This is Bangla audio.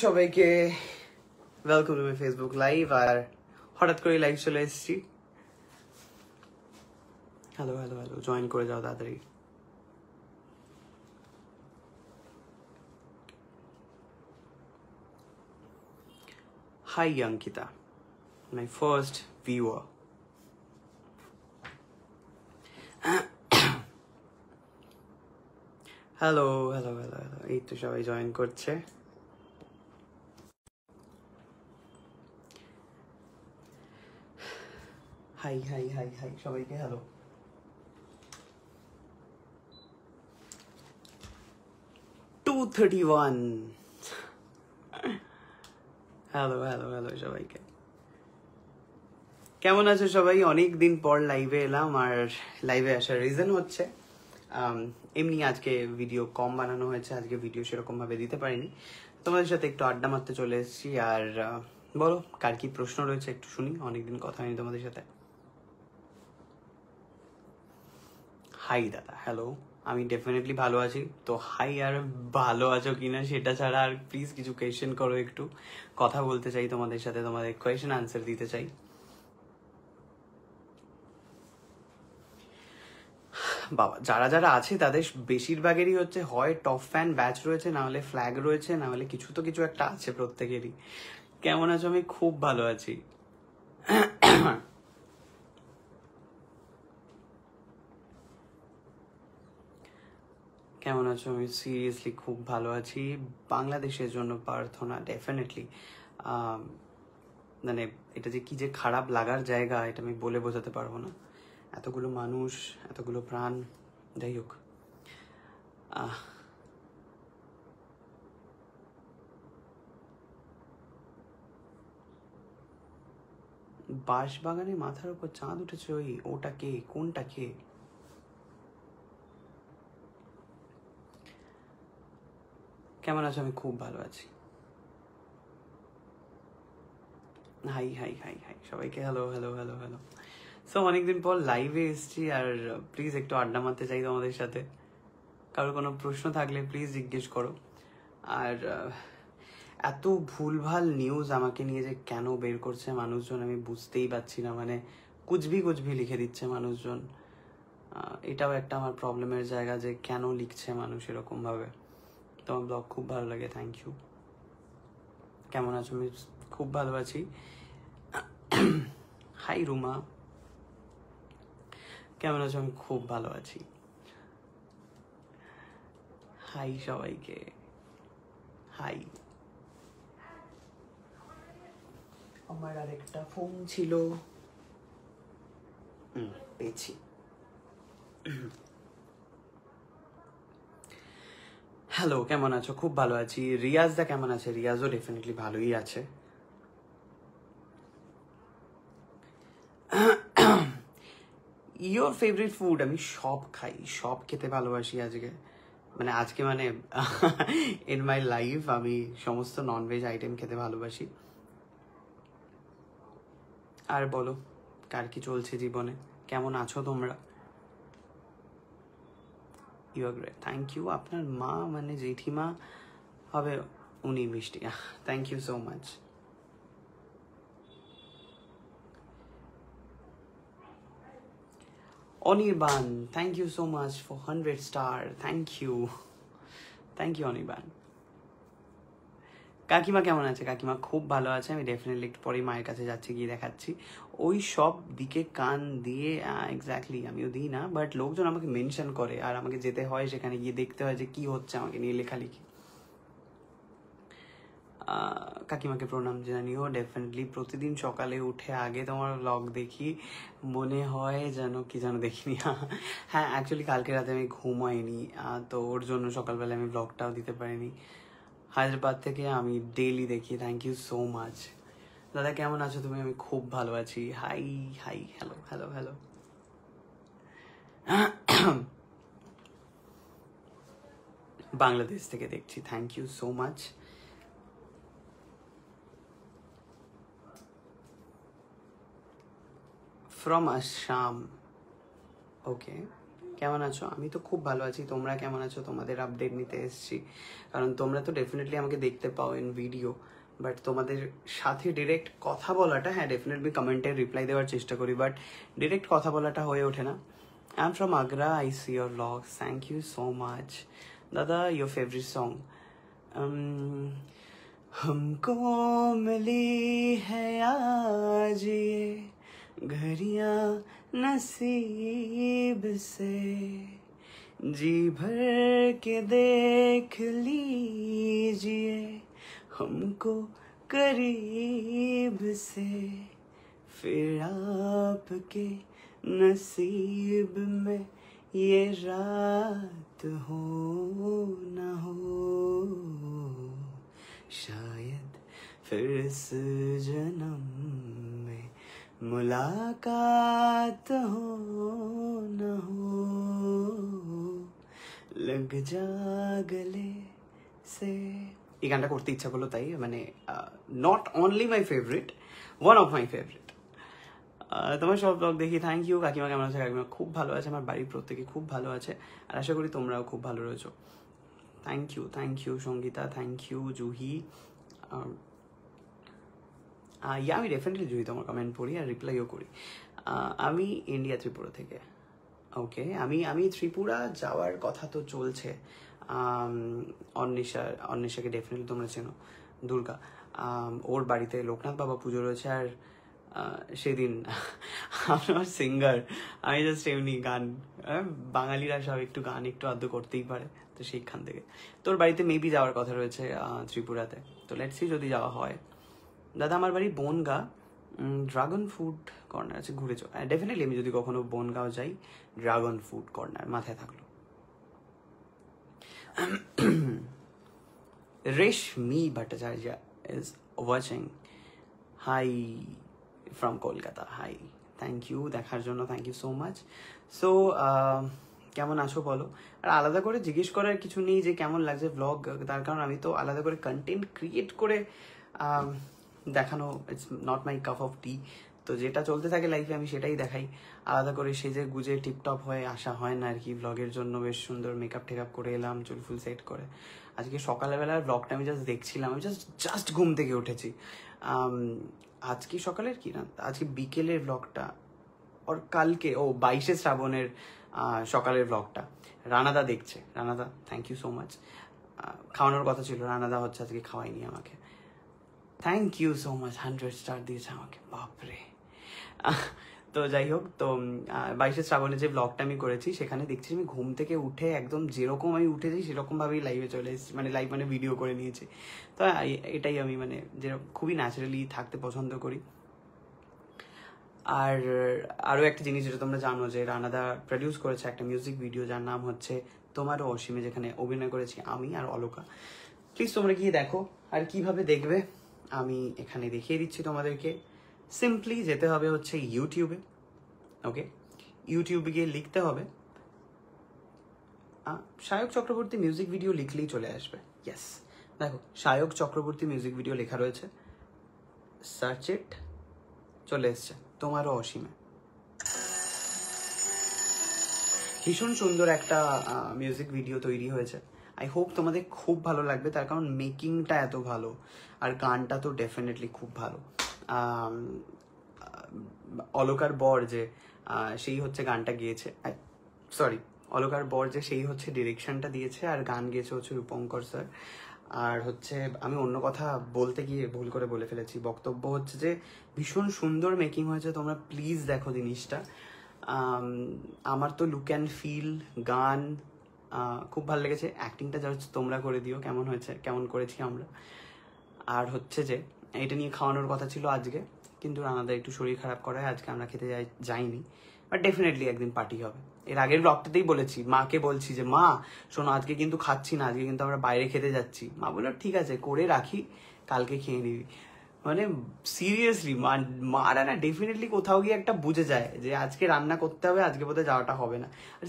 সবাইকে welcome to my Facebook live. আর হঠাৎ করে লাইভ চলে এসেছি। হ্যালো হ্যালো হ্যালো, জয়েন করে যাও তাড়াতাড়ি। Hi Ankita, my first viewer. Hello hello hello hello, এই তো সবাই জয়েন করছে। হাই হাই হাই হাই সবাইকে হ্যালো। হ্যালো হ্যালো হ্যালো সবাইকে, কেমন আছো সবাই? অনেক দিন পর লাইভে এলাম। আর লাইভে আসার রিজন হচ্ছে এমনি আজকে ভিডিও কম বানানো হয়েছে, আজকে ভিডিও সেরকম ভাবে দিতে পারিনি। তোমাদের সাথে একটু আড্ডা মারতে চলে এসেছি। আর বলো কার কি প্রশ্ন রয়েছে একটু শুনি, অনেকদিন কথা হয়নি তোমাদের সাথে। হাই দাদা, হ্যালো। আমি ডেফিনেটলি ভালো আছি। তো হাই, আর ভালো আছো কিনা সেটা ছাড়া আর প্লিজ কিছু কোয়েশ্চেন করো, একটু কথা বলতে চাই তোমাদের সাথে, তোমাদের কোয়েশ্চেন আনসার দিতে চাই। বাবা, যারা যারা আছে তাদের বেশিরভাগেরই হচ্ছে হয় টপ ফ্যান ব্যাচ রয়েছে, না হলে ফ্ল্যাগ রয়েছে, না হলে কিছু তো কিছু একটা আছে প্রত্যেকেরই। কেমন আছো? আমি খুব ভালো আছি। কেমন আছো? আমি সিরিয়াসলি খুব ভালো আছি। বাংলাদেশের জন্য প্রার্থনা, ডেফিনেটলি। মানে এটা যে কি যে খারাপ লাগার জায়গা, এটা আমি বলে বোঝাতে পারবো না। এতগুলো মানুষ, এতগুলো প্রাণ, যাই হোক। বাঁশবাগানে মাথার উপর চাঁদ উঠেছে, ওটা কে? কোনটা কে? কেমন আছো? আমি খুব ভালো আছি। হাই হাই হাই হাই সবাইকে hello hello hello hello. So অনেকদিন পর লাইভে এসেছি, আর প্লিজ একটু আড্ডা মারতে চাই তোমাদের সাথে। কারোর কোনো প্রশ্ন থাকলে প্লিজ জিজ্ঞেস করো। আর এত ভুলভাল নিউজ আমাকে নিয়ে যে কেন বের করছে মানুষজন, আমি বুঝতেই পারছি না। মানে কুচবি কুচবি লিখে দিচ্ছে মানুষজন। এটাও একটা আমার প্রবলেমের জায়গা, যে কেন লিখছে মানুষ এরকম ভাবে। তোমার ব্লগ খুব ভালো লাগে, থ্যাংক ইউ। কেমন আছো? আমি খুব ভালো আছি। হাই রুমা, কেমন আছো? আমি খুব ভালো আছি। হাই সবাইকে, হাই। আমার আরেকটা ফোন ছিল, পেয়েছি। হ্যালো, কেমন আছো? খুব ভালো আছি। রিয়াজদা কেমন আছে? রিয়াজও ডেফিনেটলি ভালোই আছে। Your favourite food? আমি সব খাই, সব খেতে ভালোবাসি। আজকে মানে ইন মাই লাইফ আমি সমস্ত ননভেজ আইটেম খেতে ভালোবাসি। আর বলো কার কি চলছে জীবনে, কেমন আছো তোমরা? You are great, thank you. আপনার মা মানে জেঠিমা হবে, উনি মিষ্টি, thank you so much. Anirban, thank you so much for 100 star, thank you, thank you Anirban. কাকিমা কেমন আছে? কাকিমা খুব ভালো আছে। আমি ডেফিনেটলি একটু পরেই মায়ের কাছে যাচ্ছি, গিয়ে দেখাচ্ছি। ওই সব দিকে কান দিয়ে এক্স্যাক্টলি আমিও দিই না, বাট লোকজন আমাকে মেনশন করে, আর আমাকে যেতে হয়, সেখানে গিয়ে দেখতে হয় যে কি হচ্ছে আমাকে নিয়ে লেখালেখি। কাকিমাকে প্রণাম জানিও। ডেফিনেটলি প্রতিদিন সকালে উঠে আগে তোমার ব্লগ দেখি, মনে হয় যেন কি যেন দেখিনি। হ্যাঁ, অ্যাকচুয়ালি কালকে রাতে আমি ঘুমাইনি, তো ওর জন্য সকালবেলা আমি ব্লগটাও দিতে পারিনি। হায়দ্রাবাদ থেকে আমি ডেইলি দেখি, থ্যাংক ইউ সো মাচ। দাদা কেমন আছো তুমি? আমি খুব ভালো আছি। Hi hi hello hello hello. Bangladesh থেকে দেখছি, thank you so much. From Assam, okay. কেমন আছো? আমি তো খুব ভালো আছি, তোমরা কেমন আছো? তোমাদের আপডেট নিতে এসেছি, কারণ তোমরা তো ডেফিনেটলি আমাকে দেখতে পাও ইন ভিডিও, বাট তোমাদের সাথে ডিরেক্ট কথা বলাটা, হ্যাঁ ডেফিনেটলি কমেন্টে রিপ্লাই দেওয়ার চেষ্টা করি, বাট ডিরেক্ট কথা বলাটা হয়ে ওঠে না। I am from Agra, I see your blogs, thank you so much. দাদা, ইয়োর ফেভারিট সং? हमको मिली है आज ये घड़ियां नसीब से, जी भर के देख लीजिए हमको करीब से, फिर आपके नसीब में ये रात हो न हो, शायद फिर इस जन्म में मुलाकात हो न हो, लग जा गले से। এই গানটা করতে ইচ্ছা করলো, তাই মানে not only my favourite, one of my favourite. তোমার সব ব্লগ দেখি, থ্যাংক ইউ। কাকিমা কেমন আছে? কাকিমা খুব ভালো আছে, আমার বাড়ির প্রত্যেকে খুব ভালো আছে, আর আশা করি তোমরাও খুব ভালো রয়েছো। Thank you Sangita, thank you Juhi. আমি ডেফিনেটলি জুহি তোমার কমেন্ট পড়ি আর রিপ্লাইও করি। আমি ইন্ডিয়া, ত্রিপুরা থেকে। ওকে, আমি ত্রিপুরা যাওয়ার কথা তো চলছে। অন্বেষাকে ডেফিনেটলি তোমরা চেনো, দুর্গা। ওর বাড়িতে লোকনাথ বাবা পুজো রয়েছে, আর সেদিন আমার সিঙ্গার, আমি জাস্ট এমনি গান, বাঙালিরা সব একটু গান একটু আদ্য করতেই পারে, তো সেইখান থেকে তোর বাড়িতে মেবি যাওয়ার কথা রয়েছে ত্রিপুরাতে, তো লেটস সি যদি যাওয়া হয়। দাদা, আমার বাড়ি বনগা, ড্রাগন ফুড কর্নার আছে, ঘুরেছো? ডেফিনেটলি আমি যদি কখনো বনগাঁও যাই, ড্রাগন ফুড কর্নার মাথায় থাকলো। Reshmi Bhattacharya is watching, hi from Kolkata, hi, thank you দেখার জন্য, thank you so much. So কেমন আছো বলো, আর আলাদা করে জিজ্ঞেস করার কিছু নেই যে কেমন লাগছে ব্লগ, তার কারণ আমি তো আলাদা করে কন্টেন্ট ক্রিয়েট করে দেখানো, it's not my cup of tea. তো যেটা চলতে থাকে লাইফে আমি সেটাই দেখাই, আলাদা করে সেজে গুজে টিপটপ হয়ে আসা হয় না আর কি। ব্লগের জন্য বেশ সুন্দর মেকআপ টেকআপ করে এলাম, চুল ফুল সেট করে। আজকে সকালবেলার ব্লগটা আমি জাস্ট দেখছিলাম, আমি জাস্ট ঘুম থেকে উঠেছি। আজকে সকালের কি না, আজকে বিকেলের ব্লগটা, ওর কালকে 22শে শ্রাবণের সকালের ব্লগটা রানাদা দেখছে। রানাদা, থ্যাংক ইউ সো মাচ। খাওয়ানোর কথা ছিল, রানাদা হচ্ছে আজকে খাওয়াইনি আমাকে। Thank you so much, 100 star দিয়েছে আমাকে, বাপরে। তো যাই হোক, তো 22শে শ্রাবণে যে ব্লগটা আমি করেছি, সেখানে দেখছি আমি ঘুম থেকে উঠে একদম যেরকম আমি উঠেছি সেরকমভাবেই লাইভে চলে এসেছি, মানে লাইভ মানে ভিডিও করে নিয়েছি। তো এটাই আমি মানে যেরকম খুবই ন্যাচারালি থাকতে পছন্দ করি। আর আরও একটা জিনিস যেটা তোমরা জানো, যে রানাদা প্রডিউস করেছে একটা মিউজিক ভিডিও, যার নাম হচ্ছে তোমারও অসীমে, যেখানে অভিনয় করেছি আমি আর অলকা। প্লিজ তোমরা গিয়ে দেখো, আর কিভাবে দেখবে আমি এখানে দেখিয়ে দিচ্ছি তোমাদেরকে। সিম্পলি যেতে হবে হচ্ছে ইউটিউবে। ওকে, ইউটিউবে গিয়ে লিখতে হবে সায়ক চক্রবর্তী মিউজিক ভিডিও, লিখলেই চলে আসবে। ইয়েস, দেখো সায়ক চক্রবর্তী মিউজিক ভিডিও লেখা রয়েছে, সার্চ ইট, চলে এসছে তোমারও অসীমে। ভীষণ সুন্দর একটা মিউজিক ভিডিও তৈরি হয়েছে, আই হোপ তোমাদের খুব ভালো লাগবে, তার কারণ মেকিংটা এত ভালো, আর গানটা তো ডেফিনেটলি খুব ভালো। অলকার বর যে সেই হচ্ছে গানটা গিয়েছে, সরি অলকার বর যে সেই হচ্ছে ডিরেকশনটা দিয়েছে, আর গান গিয়েছে হচ্ছে রূপঙ্কর স্যার। আর হচ্ছে আমি অন্য কথা বলতে গিয়ে ভুল করে বলে ফেলেছি, বক্তব্য হচ্ছে যে ভীষণ সুন্দর মেকিং হয়েছে, তোমরা প্লিজ দেখো জিনিসটা। আমার তো লুক অ্যান্ড ফিল, গান খুব ভালো লেগেছে, অ্যাক্টিংটা যা হচ্ছে তোমরা করে দিও কেমন হয়েছে, কেমন করেছি আমরা। আর হচ্ছে যে এটা নিয়ে খাওয়ানোর কথা ছিল আজকে, কিন্তু রানাদা একটু শরীর খারাপ করায় আজকে আমরা খেতে যাইনি, বাট ডেফিনেটলি একদিন পার্টি হবে। এর আগের ব্লগটাতেই বলেছি, মাকে বলছি যে মা শোনো আজকে কিন্তু খাচ্ছি না, আজকে কিন্তু আমরা বাইরে খেতে যাচ্ছি। মা বললো ঠিক আছে করে রাখি, কালকে খেয়ে নিবি। মানে সিরিয়াসলি মারা না ডেফিনেটলি কোথাও গিয়ে একটা বুঝে যায় যে আজকে রান্না করতে হবে, আজকে বোধহয় যাওয়াটা হবে না। আর